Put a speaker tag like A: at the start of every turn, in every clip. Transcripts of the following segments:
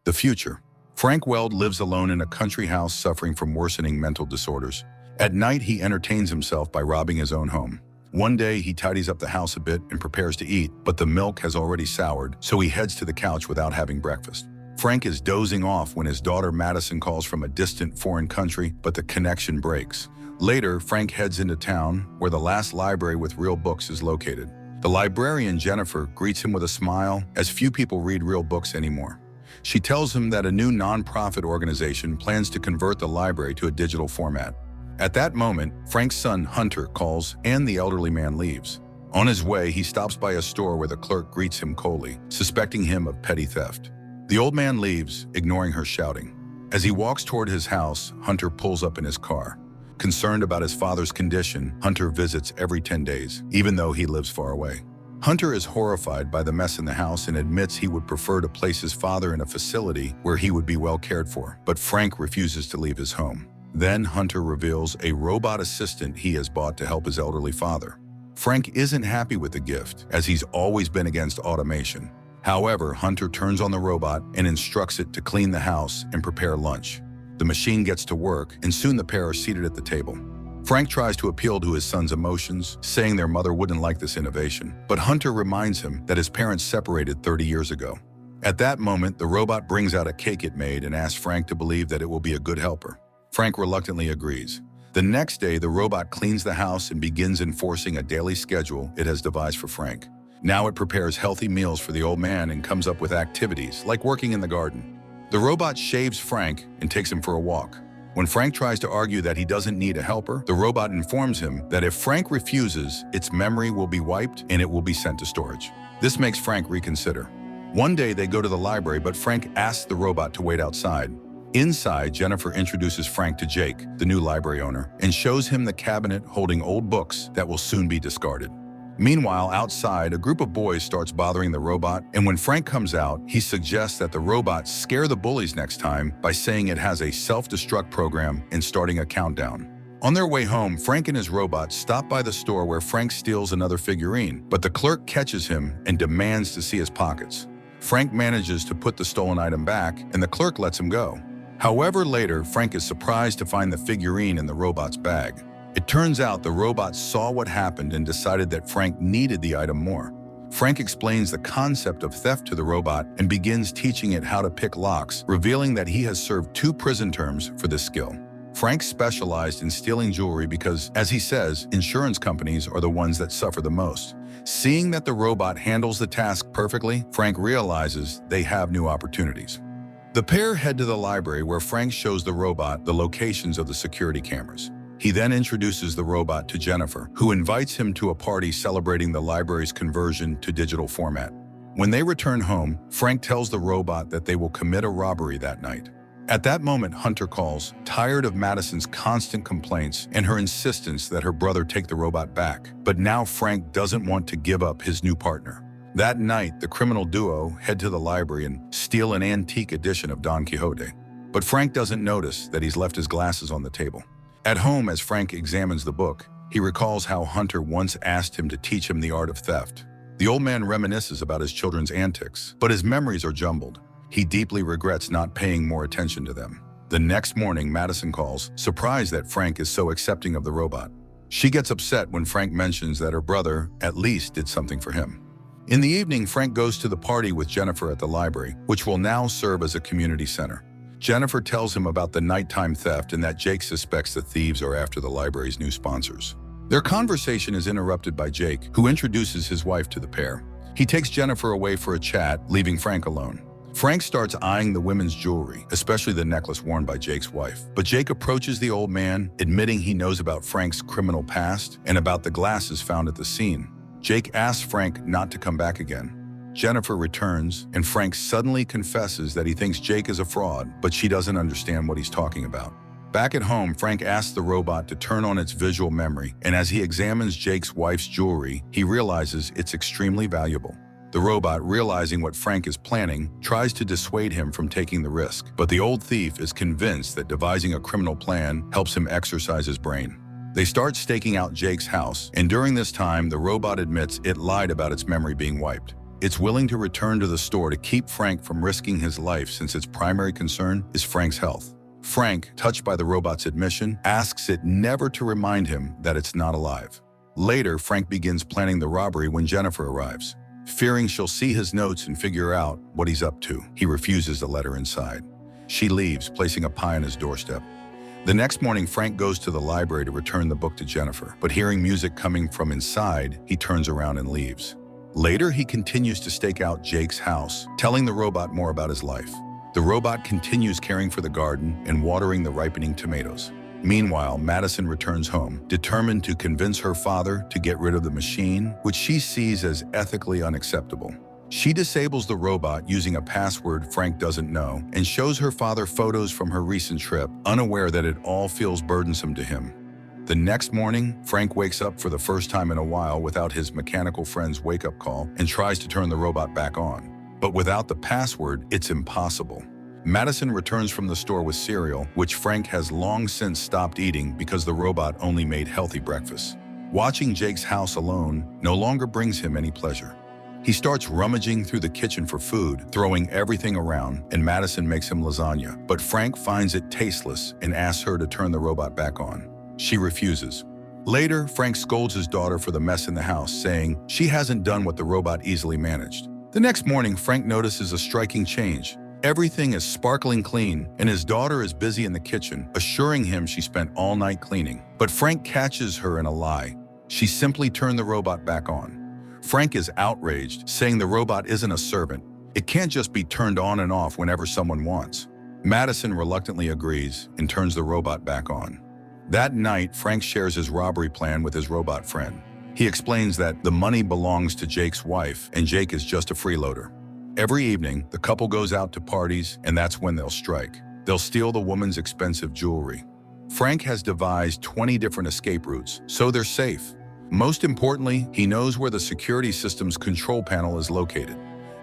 A: The future. Frank Weld lives alone in a country house suffering from worsening mental disorders. At night, he entertains himself by robbing his own home. One day, he tidies up the house a bit and prepares to eat, but the milk has already soured, so he heads to the couch without having breakfast. Frank is dozing off when his daughter Madison calls from a distant foreign country, but the connection breaks. Later, Frank heads into town, where the last library with real books is located. The librarian, Jennifer, greets him with a smile, as few people read real books anymore. She tells him that a new non-profit organization plans to convert the library to a digital format. At that moment, Frank's son, Hunter, calls and the elderly man leaves. On his way, he stops by a store where the clerk greets him coldly, suspecting him of petty theft. The old man leaves, ignoring her shouting. As he walks toward his house, Hunter pulls up in his car. Concerned about his father's condition, Hunter visits every 10 days, even though he lives far away. Hunter is horrified by the mess in the house and admits he would prefer to place his father in a facility where he would be well cared for, but Frank refuses to leave his home. Then Hunter reveals a robot assistant he has bought to help his elderly father. Frank isn't happy with the gift, as he's always been against automation. However, Hunter turns on the robot and instructs it to clean the house and prepare lunch. The machine gets to work, and soon the pair are seated at the table. Frank tries to appeal to his son's emotions, saying their mother wouldn't like this innovation, but Hunter reminds him that his parents separated 30 years ago. At that moment, the robot brings out a cake it made and asks Frank to believe that it will be a good helper. Frank reluctantly agrees. The next day, the robot cleans the house and begins enforcing a daily schedule it has devised for Frank. Now it prepares healthy meals for the old man and comes up with activities, like working in the garden. The robot shaves Frank and takes him for a walk. When Frank tries to argue that he doesn't need a helper, the robot informs him that if Frank refuses, its memory will be wiped and it will be sent to storage. This makes Frank reconsider. One day they go to the library, but Frank asks the robot to wait outside. Inside, Jennifer introduces Frank to Jake, the new library owner, and shows him the cabinet holding old books that will soon be discarded. Meanwhile, outside, a group of boys starts bothering the robot, and when Frank comes out, he suggests that the robot scare the bullies next time by saying it has a self-destruct program and starting a countdown. On their way home, Frank and his robot stop by the store where Frank steals another figurine, but the clerk catches him and demands to see his pockets. Frank manages to put the stolen item back, and the clerk lets him go. However, later, Frank is surprised to find the figurine in the robot's bag. It turns out the robot saw what happened and decided that Frank needed the item more. Frank explains the concept of theft to the robot and begins teaching it how to pick locks, revealing that he has served 2 prison terms for this skill. Frank specialized in stealing jewelry because, as he says, insurance companies are the ones that suffer the most. Seeing that the robot handles the task perfectly, Frank realizes they have new opportunities. The pair head to the library where Frank shows the robot the locations of the security cameras. He then introduces the robot to Jennifer, who invites him to a party celebrating the library's conversion to digital format. When they return home, Frank tells the robot that they will commit a robbery that night. At that moment, Hunter calls, tired of Madison's constant complaints and her insistence that her brother take the robot back. But now Frank doesn't want to give up his new partner. That night, the criminal duo head to the library and steal an antique edition of Don Quixote. But Frank doesn't notice that he's left his glasses on the table. At home, as Frank examines the book, he recalls how Hunter once asked him to teach him the art of theft. The old man reminisces about his children's antics, but his memories are jumbled. He deeply regrets not paying more attention to them. The next morning, Madison calls, surprised that Frank is so accepting of the robot. She gets upset when Frank mentions that her brother, at least, did something for him. In the evening, Frank goes to the party with Jennifer at the library, which will now serve as a community center. Jennifer tells him about the nighttime theft and that Jake suspects the thieves are after the library's new sponsors. Their conversation is interrupted by Jake, who introduces his wife to the pair. He takes Jennifer away for a chat, leaving Frank alone. Frank starts eyeing the women's jewelry, especially the necklace worn by Jake's wife. But Jake approaches the old man, admitting he knows about Frank's criminal past and about the glasses found at the scene. Jake asks Frank not to come back again. Jennifer returns, and Frank suddenly confesses that he thinks Jake is a fraud, but she doesn't understand what he's talking about. Back at home, Frank asks the robot to turn on its visual memory, and as he examines Jake's wife's jewelry, he realizes it's extremely valuable. The robot, realizing what Frank is planning, tries to dissuade him from taking the risk, but the old thief is convinced that devising a criminal plan helps him exercise his brain. They start staking out Jake's house, and during this time, the robot admits it lied about its memory being wiped. It's willing to return to the store to keep Frank from risking his life since its primary concern is Frank's health. Frank, touched by the robot's admission, asks it never to remind him that it's not alive. Later, Frank begins planning the robbery when Jennifer arrives. Fearing she'll see his notes and figure out what he's up to, he refuses to let her inside. She leaves, placing a pie on his doorstep. The next morning, Frank goes to the library to return the book to Jennifer, but hearing music coming from inside, he turns around and leaves. Later, he continues to stake out Jake's house, telling the robot more about his life. The robot continues caring for the garden and watering the ripening tomatoes. Meanwhile, Madison returns home, determined to convince her father to get rid of the machine, which she sees as ethically unacceptable. She disables the robot using a password Frank doesn't know and shows her father photos from her recent trip, unaware that it all feels burdensome to him. The next morning, Frank wakes up for the first time in a while without his mechanical friend's wake-up call and tries to turn the robot back on. But without the password, it's impossible. Madison returns from the store with cereal, which Frank has long since stopped eating because the robot only made healthy breakfast. Watching Jake's house alone no longer brings him any pleasure. He starts rummaging through the kitchen for food, throwing everything around, and Madison makes him lasagna. But Frank finds it tasteless and asks her to turn the robot back on. She refuses. Later, Frank scolds his daughter for the mess in the house, saying she hasn't done what the robot easily managed. The next morning, Frank notices a striking change. Everything is sparkling clean, and his daughter is busy in the kitchen, assuring him she spent all night cleaning. But Frank catches her in a lie. She simply turned the robot back on. Frank is outraged, saying the robot isn't a servant. It can't just be turned on and off whenever someone wants. Madison reluctantly agrees and turns the robot back on. That night, Frank shares his robbery plan with his robot friend. He explains that the money belongs to Jake's wife, and Jake is just a freeloader. Every evening, the couple goes out to parties, and that's when they'll strike. They'll steal the woman's expensive jewelry. Frank has devised 20 different escape routes, so they're safe. Most importantly, he knows where the security system's control panel is located.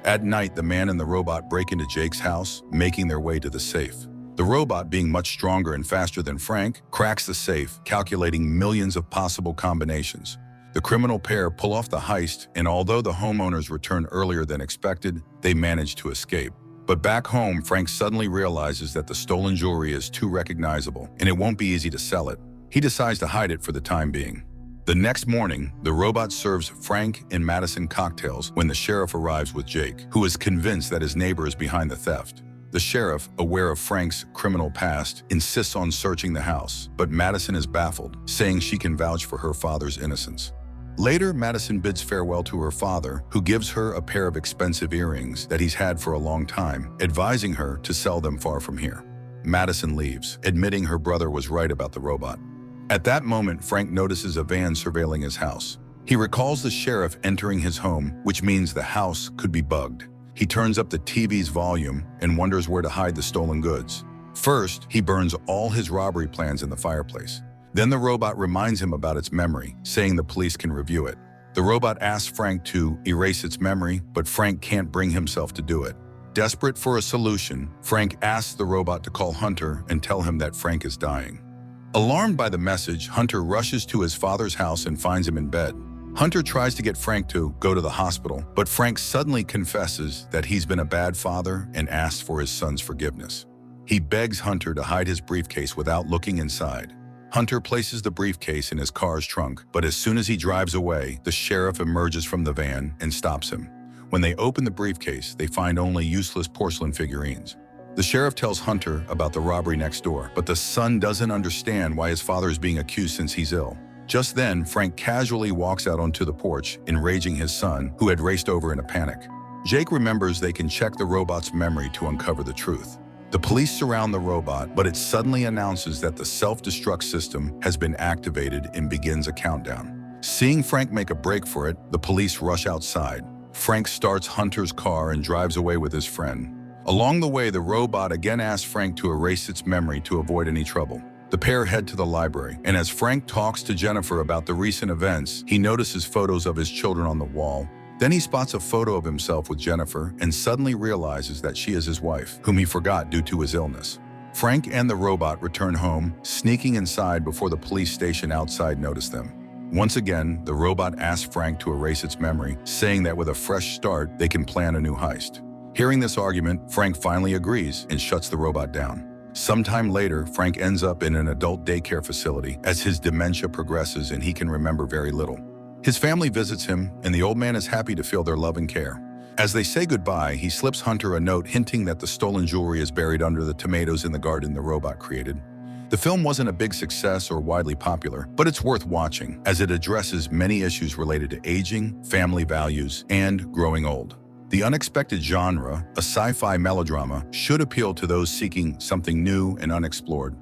A: At night, the man and the robot break into Jake's house, making their way to the safe. The robot, being much stronger and faster than Frank, cracks the safe, calculating millions of possible combinations. The criminal pair pull off the heist, and although the homeowners return earlier than expected, they manage to escape. But back home, Frank suddenly realizes that the stolen jewelry is too recognizable, and it won't be easy to sell it. He decides to hide it for the time being. The next morning, the robot serves Frank and Madison cocktails when the sheriff arrives with Jake, who is convinced that his neighbor is behind the theft. The sheriff, aware of Frank's criminal past, insists on searching the house, but Madison is baffled, saying she can vouch for her father's innocence. Later, Madison bids farewell to her father, who gives her a pair of expensive earrings that he's had for a long time, advising her to sell them far from here. Madison leaves, admitting her brother was right about the robot. At that moment, Frank notices a van surveilling his house. He recalls the sheriff entering his home, which means the house could be bugged. He turns up the TV's volume and wonders where to hide the stolen goods. First, he burns all his robbery plans in the fireplace. Then the robot reminds him about its memory, saying the police can review it. The robot asks Frank to erase its memory, but Frank can't bring himself to do it. Desperate for a solution, Frank asks the robot to call Hunter and tell him that Frank is dying. Alarmed by the message, Hunter rushes to his father's house and finds him in bed. Hunter tries to get Frank to go to the hospital, but Frank suddenly confesses that he's been a bad father and asks for his son's forgiveness. He begs Hunter to hide his briefcase without looking inside. Hunter places the briefcase in his car's trunk, but as soon as he drives away, the sheriff emerges from the van and stops him. When they open the briefcase, they find only useless porcelain figurines. The sheriff tells Hunter about the robbery next door, but the son doesn't understand why his father is being accused since he's ill. Just then, Frank casually walks out onto the porch, enraging his son, who had raced over in a panic. Jake remembers they can check the robot's memory to uncover the truth. The police surround the robot, but it suddenly announces that the self-destruct system has been activated and begins a countdown. Seeing Frank make a break for it, the police rush outside. Frank starts Hunter's car and drives away with his friend. Along the way, the robot again asks Frank to erase its memory to avoid any trouble. The pair head to the library, and as Frank talks to Jennifer about the recent events, he notices photos of his children on the wall. Then he spots a photo of himself with Jennifer and suddenly realizes that she is his wife, whom he forgot due to his illness. Frank and the robot return home, sneaking inside before the police station outside notice them. Once again, the robot asks Frank to erase its memory, saying that with a fresh start, they can plan a new heist. Hearing this argument, Frank finally agrees and shuts the robot down. Sometime later, Frank ends up in an adult daycare facility as his dementia progresses and he can remember very little. His family visits him, and the old man is happy to feel their love and care. As they say goodbye, he slips Hunter a note hinting that the stolen jewelry is buried under the tomatoes in the garden the robot created. The film wasn't a big success or widely popular, but it's worth watching as it addresses many issues related to aging, family values, and growing old. The unexpected genre, a sci-fi melodrama, should appeal to those seeking something new and unexplored.